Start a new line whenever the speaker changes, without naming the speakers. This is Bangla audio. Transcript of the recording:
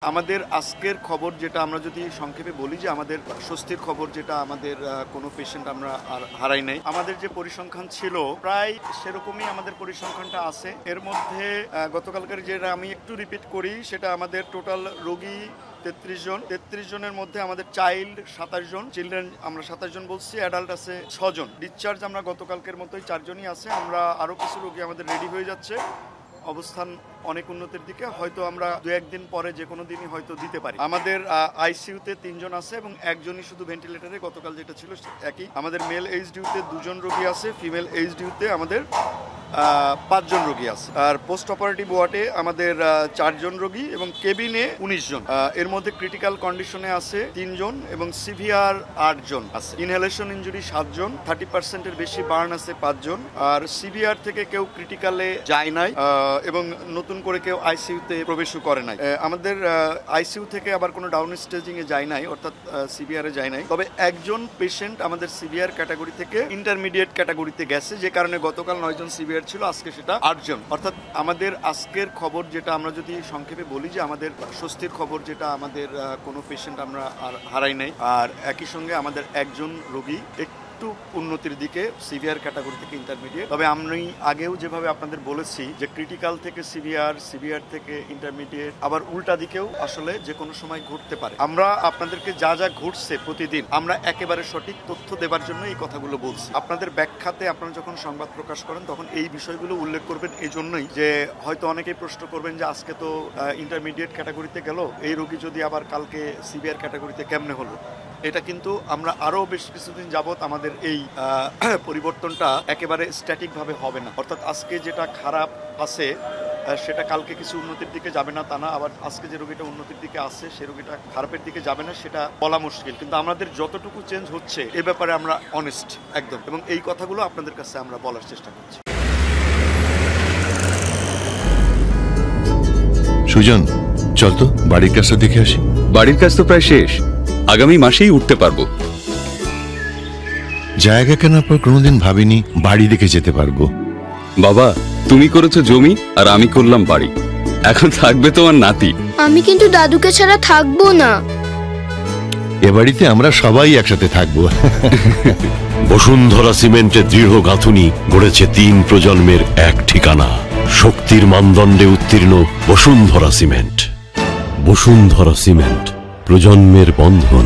আমাদের আজকের খবর যেটা আমরা যদি সংক্ষেপে বলি যে আমাদের স্বস্তির খবর যেটা আমাদের কোনো পেশেন্ট আমরা আর হারাই নাই। আমাদের যে পরিসংখ্যান ছিল প্রায় সেরকমই আমাদের পরিসংখ্যানটা আছে। এর মধ্যে গতকালকার যেটা আমি একটু রিপিট করি সেটা আমাদের টোটাল রোগী 33 জন। 33 জনের মধ্যে আমাদের চাইল্ড 27 জন, চিলড্রেন আমরা 27 জন বলছি, অ্যাডাল্ট আছে 6 জন। ডিসচার্জ আমরা গতকালকের মতোই 4 জনই আছে। আমরা আরও কিছু রোগী আমাদের রেডি হয়ে যাচ্ছে, অবস্থান অনেক উন্নতির দিকে। হয়তো আমরা 2-1 দিন পরে যে কোনো দিনই হয়তো দিতে পারি। আমাদের আইসিইউতে 3 জন আছে এবং একজনই শুধু ভেন্টিলেটরে, গতকাল যেটা ছিল একই। আমাদের মেল এইচডিউতে 2 জন রোগী আছে, ফিমেল এইচডিউতে আমাদের 5 জন রোগী আছে। আর পোস্ট অপারেটিভ ওয়ার্ডে আমাদের 4 জন রোগী এবং কেবিনে 19 জন। এর মধ্যে ক্রিটিক্যাল কন্ডিশনে আছে 3 জন এবং সিভিয়ার 8 জন আছে। ইনহেলেশন ইনজুরি 7 জন, 30%-এর বেশি বার্ন আছে 5 জন। আর সিভিয়ার থেকে কেউ ক্রিটিক্যালে যায় নাই এবং নতুন করে কেউ আইসিইউতে প্রবেশও করে নাই। আমাদের আইসিইউ থেকে আবার কোনো ডাউন স্টেজিং এ যায় নাই, অর্থাৎ সিভিয়ারে যায় নাই। তবে একজন পেশেন্ট আমাদের সিভিয়ার ক্যাটাগরি থেকে ইন্টারমিডিয়েট ক্যাটাগরিতে গেছে, যে কারণে গতকাল 9 জন সিভিয়ার ছিল, আজকে সেটা 8 জন। অর্থাৎ আমাদের আজকের খবর যেটা আমরা যদি সংক্ষেপে বলি যে আমাদের স্বস্তির খবর যেটা আমাদের কোনো পেশেন্ট আমরা আর হারাই নাই। আর একই সঙ্গে আমাদের একজন রোগী একটু উন্নতির দিকে, সিভিয়ার ক্যাটাগরি থেকে ইন্টারমিডিয়েট। তবে আমি আগেও যেভাবে আপনাদের বলেছি যে ক্রিটিক্যাল থেকে সিভিয়ার, সিভিয়ার থেকে ইন্টারমিডিয়েট, আবার উল্টা দিকেও আসলে যে কোনো সময় ঘটতে পারে। আমরা আপনাদেরকে যা যা ঘটছে প্রতিদিন আমরা একেবারে সঠিক তথ্য দেবার জন্য এই কথাগুলো বলছি। আপনাদের ব্যাখ্যাতে আপনারা যখন সংবাদ প্রকাশ করেন তখন এই বিষয়গুলো উল্লেখ করবেন, এই জন্যই যে হয়তো অনেকেই প্রশ্ন করবেন যে আজকে তো ইন্টারমিডিয়েট ক্যাটাগরিতে গেল, এই রোগী যদি আবার কালকে সিভিয়ার ক্যাটাগরিতে কেমনে হলো। এটা কিন্তু আমরা আরও বেশ কিছুদিন যাবৎ আমাদের এই পরিবর্তনটা একেবারে স্ট্যাটিকভাবে হবে না। অর্থাৎ আজকে যেটা খারাপ আছে সেটা কালকে কিছু উন্নতির দিকে যাবে না তা না, আবার আজকে যে রোগীটা উন্নতির দিকে আসছে সে রোগীটা খারাপের দিকে যাবে না, সেটা বলা মুশকিল। কিন্তু আমাদের যতটুকু চেঞ্জ হচ্ছে এ ব্যাপারে আমরা অনেস্ট একদম, এবং এই কথাগুলো আপনাদের কাছে আমরা বলার চেষ্টা করছি।
সুজন, চল তো বাড়ির কাজটা দেখে আসি।
বাড়ির কাজ তো প্রায় শেষ, আগামী মাসেই উঠতে পারবো।
জায়গা কেনার পর কোনোদিন ভাবিনি বাড়ি দেখে যেতে পারবো।
বাবা, তুমি করেছো জমি আর আমি করলাম বাড়ি, এখন থাকবে তোমার নাতি।
আমি কিন্তু দাদুকে ছাড়া থাকবো না।
এ বাড়িতে আমরা সবাই একসাথে থাকবো।
বসুন্ধরা সিমেন্টের দৃঢ় গাঁথুনি গড়েছে 3 প্রজন্মের এক ঠিকানা। শক্তির মানদণ্ডে উত্তীর্ণ বসুন্ধরা সিমেন্ট। বসুন্ধরা সিমেন্ট, প্রজন্মের বন্ধন।